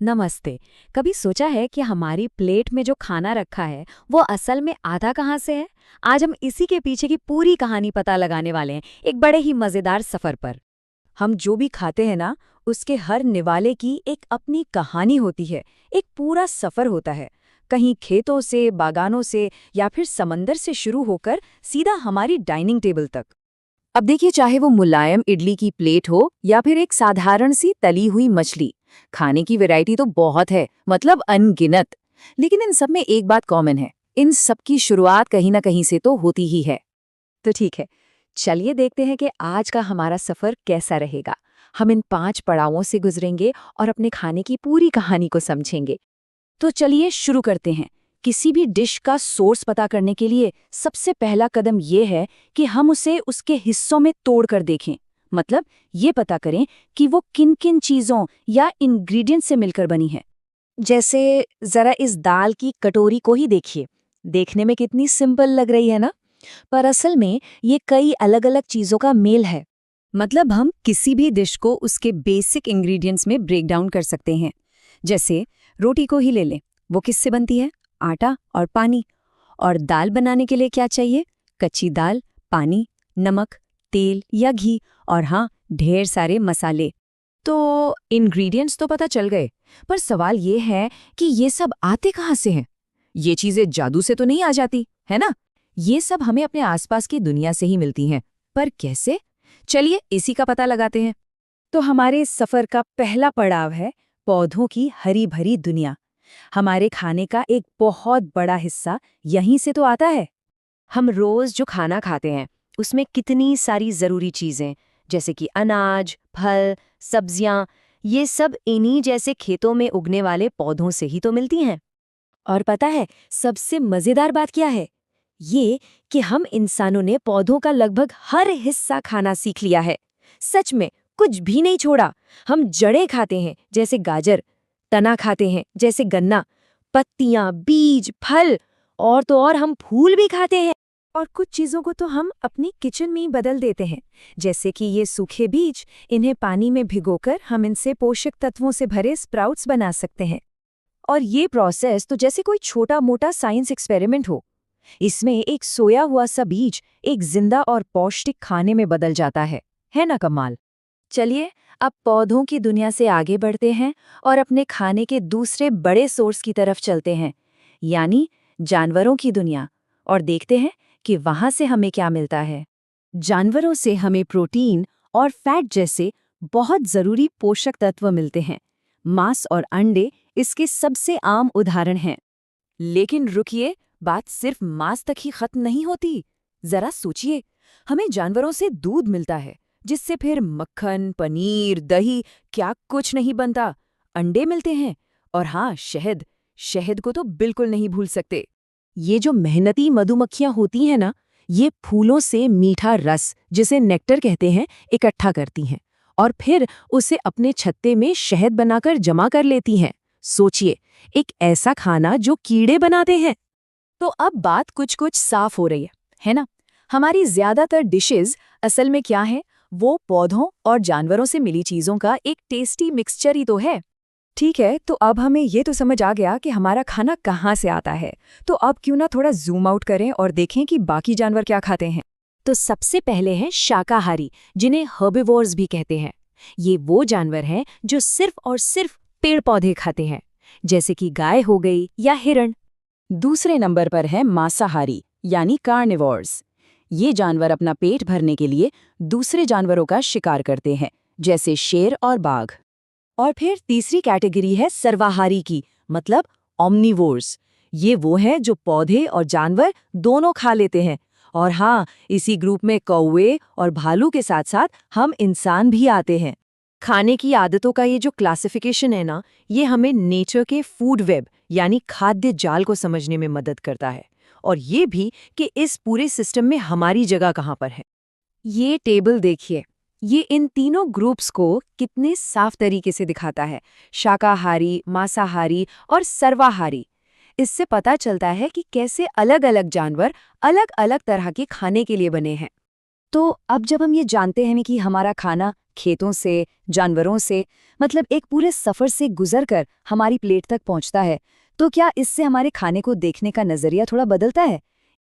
नमस्ते। कभी सोचा है कि हमारी प्लेट में जो खाना रखा है वो असल में आधा कहाँ से है? आज हम इसी के पीछे की पूरी कहानी पता लगाने वाले हैं, एक बड़े ही मजेदार सफर पर। हम जो भी खाते हैं ना, उसके हर निवाले की एक अपनी कहानी होती है। एक पूरा सफर होता है। कहीं खेतों से, बागानों से या फिर समंदर से शुरू होकर सीधा हमारी डाइनिंग टेबल तक। अब देखिए, चाहे वो मुलायम इडली की प्लेट हो या फिर एक साधारण सी तली हुई मछली, खाने की वैरायटी तो बहुत है, मतलब अनगिनत। लेकिन इन सब में एक बात कॉमन है, इन सब की शुरुआत कहीं ना कहीं से तो होती ही है। तो ठीक है, चलिए देखते हैं कि आज का हमारा सफर कैसा रहेगा। हम इन 5 पड़ावों से गुजरेंगे और अपने खाने की पूरी कहानी को समझेंगे। तो चलिए शुरू करते हैं। किसी भी डिश का सोर्स पता करने के लिए सबसे पहला कदम ये है कि हम उसे उसके हिस्सों में तोड़कर देखें। मतलब ये पता करें कि वो किन किन चीज़ों या इंग्रेडिएंट से मिलकर बनी है। जैसे जरा इस दाल की कटोरी को ही देखिए। देखने में कितनी सिंपल लग रही है ना, पर असल में ये कई अलग-अलग चीजों का मेल है। मतलब हम किसी भी डिश को उसके बेसिक इंग्रेडिएंट्स में ब्रेक डाउन कर सकते हैं। जैसे रोटी को ही ले लें, वो किससे बनती है? आटा और पानी। और दाल बनाने के लिए क्या चाहिए? कच्ची दाल, पानी, नमक, तेल या घी, और हाँ, ढेर सारे मसाले। तो इंग्रेडिएंट्स तो पता चल गए, पर सवाल ये है कि ये सब आते कहाँ से हैं? ये चीजें जादू से तो नहीं आ जाती, है ना? ये सब हमें अपने आसपास की दुनिया से ही मिलती हैं। पर कैसे? चलिए इसी का पता लगाते हैं। तो हमारे इस सफर का पहला पड़ाव है पौधों की हरी भरी दुनिया। हमारे खाने का एक बहुत बड़ा हिस्सा यहीं से तो आता है। हम रोज जो खाना खाते हैं उसमें कितनी सारी जरूरी चीजें, जैसे कि अनाज, फल, सब्जियां, ये सब इन्हीं जैसे खेतों में उगने वाले पौधों से ही तो मिलती हैं। और पता है सबसे मजेदार बात क्या है? ये कि हम इंसानों ने पौधों का लगभग हर हिस्सा खाना सीख लिया है। सच में कुछ भी नहीं छोड़ा। हम जड़ें खाते हैं जैसे गाजर, तना खाते हैं जैसे गन्ना, पत्तियां, बीज, फल, और तो और हम फूल भी खाते हैं। और कुछ चीजों को तो हम अपनी किचन में ही बदल देते हैं, जैसे कि ये सूखे बीज, इन्हें पानी में भिगोकर हम इनसे पोषक तत्वों से भरे स्प्राउट्स बना सकते हैं। और ये प्रोसेस तो जैसे कोई छोटा मोटा साइंस एक्सपेरिमेंट हो। इसमें एक सोया हुआ सा बीज एक जिंदा और पौष्टिक खाने में बदल जाता है ना कमाल? चलिए अब पौधों की दुनिया से आगे बढ़ते हैं और अपने खाने के दूसरे बड़े सोर्स की तरफ चलते हैं, यानी जानवरों की दुनिया, और देखते हैं कि वहां से हमें क्या मिलता है। जानवरों से हमें प्रोटीन और फैट जैसे बहुत जरूरी पोषक तत्व मिलते हैं। मांस और अंडे इसके सबसे आम उदाहरण हैं। लेकिन रुकिए, बात सिर्फ मांस तक ही खत्म नहीं होती। जरा सोचिए, हमें जानवरों से दूध मिलता है, जिससे फिर मक्खन, पनीर, दही, क्या कुछ नहीं बनता। अंडे मिलते हैं, और हाँ, शहद। शहद को तो बिल्कुल नहीं भूल सकते। ये जो मेहनती मधुमक्खियां होती हैं ना, ये फूलों से मीठा रस, जिसे नेक्टर कहते हैं, इकट्ठा करती हैं और फिर उसे अपने छत्ते में शहद बनाकर जमा कर लेती हैं। सोचिए, एक ऐसा खाना जो कीड़े बनाते हैं। तो अब बात कुछ कुछ साफ हो रही है ना? हमारी ज्यादातर डिशेस असल में क्या है? वो पौधों और जानवरों से मिली चीजों का एक टेस्टी मिक्सचर ही तो है। ठीक है, तो अब हमें ये तो समझ आ गया कि हमारा खाना कहाँ से आता है। तो अब क्यों ना थोड़ा जूम आउट करें और देखें कि बाकी जानवर क्या खाते हैं। तो सबसे पहले हैं शाकाहारी, जिन्हें हर्बिवोर्स भी कहते हैं। ये वो जानवर हैं जो सिर्फ और सिर्फ पेड़ पौधे खाते हैं, जैसे कि गाय हो गई या हिरण। दूसरे नंबर पर है मांसाहारी, यानी कार्निवोर्स। ये जानवर अपना पेट भरने के लिए दूसरे जानवरों का शिकार करते हैं, जैसे शेर और बाघ। और फिर तीसरी कैटेगरी है सर्वाहारी की, मतलब ओमनिवोर्स। ये वो हैं जो पौधे और जानवर दोनों खा लेते हैं। और हाँ, इसी ग्रुप में कौवे और भालू के साथ साथ हम इंसान भी आते हैं। खाने की आदतों का ये जो क्लासिफिकेशन है ना, ये हमें नेचर के फूड वेब यानी खाद्य जाल को समझने में मदद करता है। और ये भी कि इस पूरे सिस्टम में हमारी जगह कहाँ पर है। ये टेबल देखिए, ये इन तीनों ग्रुप्स को कितने साफ तरीके से दिखाता है, शाकाहारी, मांसाहारी और सर्वाहारी। इससे पता चलता है कि कैसे अलग अलग जानवर अलग अलग तरह के खाने के लिए बने हैं। तो अब जब हम ये जानते हैं कि हमारा खाना खेतों से, जानवरों से, मतलब एक पूरे सफ़र से गुजर कर हमारी प्लेट तक पहुंचता है, तो क्या इससे हमारे खाने को देखने का नज़रिया थोड़ा बदलता है?